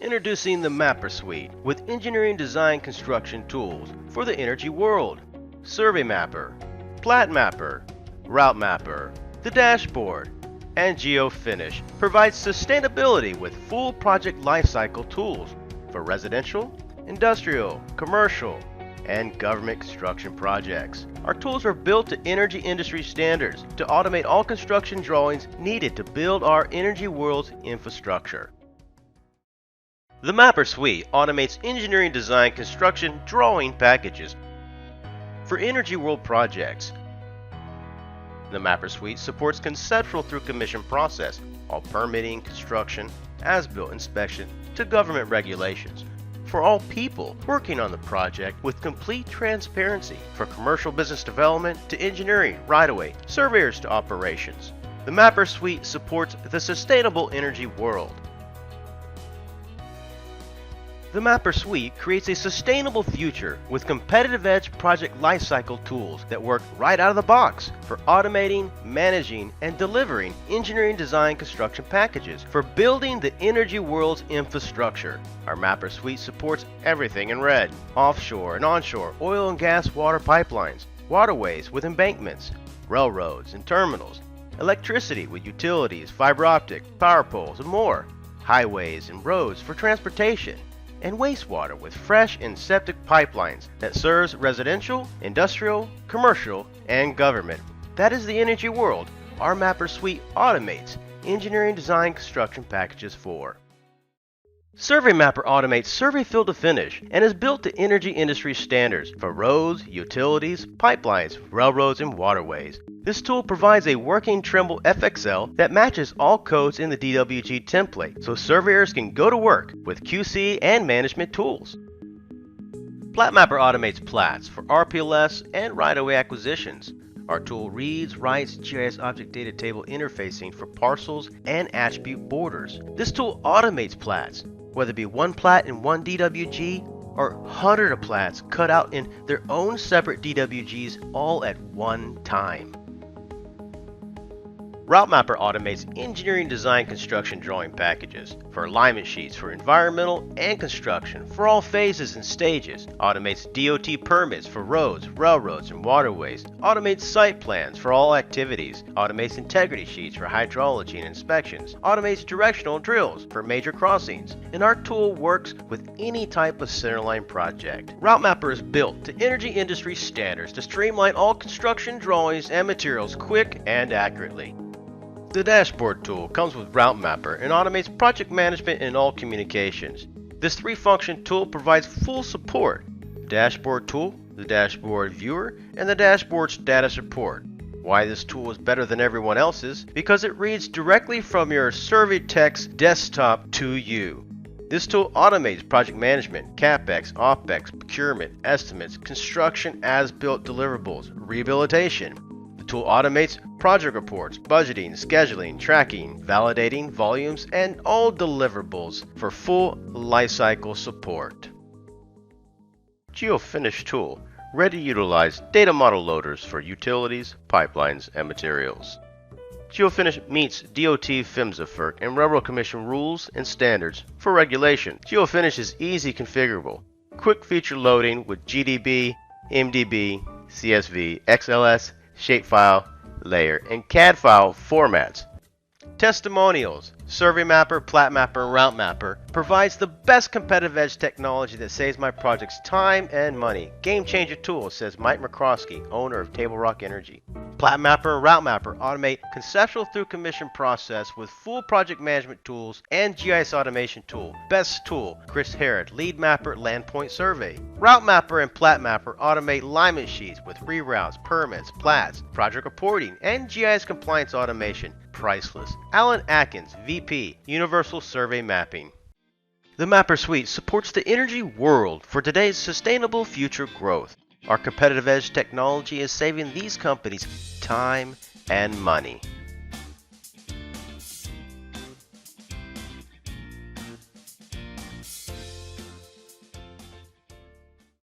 Introducing the Mapper Suite with engineering design construction tools for the energy world. Survey Mapper, PLAT Mapper, Route Mapper, the dashboard, and GeoFinish provides sustainability with full project lifecycle tools for residential, industrial, commercial, and government construction projects. Our tools are built to energy industry standards to automate all construction drawings needed to build our energy world's infrastructure. The Mapper Suite automates engineering design construction drawing packages for energy world projects. The Mapper Suite supports conceptual through commission process, all permitting, construction, as-built inspection to government regulations for all people working on the project with complete transparency for commercial business development to engineering, right-of-way, surveyors to operations. The Mapper Suite supports the sustainable energy world. The Mapper Suite creates a sustainable future with competitive edge project lifecycle tools that work right out of the box for automating, managing, and delivering engineering design construction packages for building the energy world's infrastructure. Our Mapper Suite supports everything in red: offshore and onshore oil and gas water pipelines, waterways with embankments, railroads and terminals, electricity with utilities, fiber optic, power poles, and more, highways and roads for transportation, and wastewater with fresh and septic pipelines that serves residential, industrial, commercial, and government. That is the energy world our Mapper Suite automates engineering design construction packages for. Survey Mapper automates survey field to finish and is built to energy industry standards for roads, utilities, pipelines, railroads, and waterways. This tool provides a working Trimble FXL that matches all codes in the DWG template so surveyors can go to work with QC and management tools. PLAT Mapper automates plats for RPLS and right-of-way acquisitions. Our tool reads, writes GIS object data table interfacing for parcels and attribute borders. This tool automates plats, whether it be one plat in one DWG or hundreds of plats cut out in their own separate DWGs all at one time. Route Mapper automates engineering design construction drawing packages for alignment sheets for environmental and construction for all phases and stages, automates DOT permits for roads, railroads, and waterways, automates site plans for all activities, automates integrity sheets for hydrology and inspections, automates directional drills for major crossings, and our tool works with any type of centerline project. Route Mapper is built to energy industry standards to streamline all construction drawings and materials quick and accurately. The Dashboard tool comes with Route Mapper and automates project management and all communications. This three-function tool provides full support: the Dashboard tool, the Dashboard viewer, and the Dashboard status report. Why this tool is better than everyone else's? Because it reads directly from your Survey Tech's desktop to you. This tool automates project management, CapEx, OpEx, procurement, estimates, construction, as-built deliverables, rehabilitation. The tool automates project reports, budgeting, scheduling, tracking, validating volumes, and all deliverables for full lifecycle support. GeoFinish tool, ready to utilize data model loaders for utilities, pipelines, and materials. GeoFinish meets DOT PHMSA FERC and Railroad Commission rules and standards for regulation. GeoFinish is easy configurable, quick feature loading with GDB, MDB, CSV, XLS, shapefile, layer, and CAD file formats. Testimonials. Survey Mapper, PLAT Mapper, and Route Mapper provides the best competitive edge technology that saves my projects time and money. Game changer tool, says Mike McCroskey, owner of Table Rock Energy. PLAT Mapper and Route Mapper automate conceptual through commission process with full project management tools and GIS automation tool. Best tool, Chris Herod, lead mapper, Landpoint Survey. Route Mapper and PLAT Mapper automate alignment sheets with reroutes, permits, plats, project reporting, and GIS compliance automation. Priceless. Alan Atkins, VP, Universal Survey Mapping. The Mapper Suite supports the energy world for today's sustainable future growth. Our competitive edge technology is saving these companies time and money.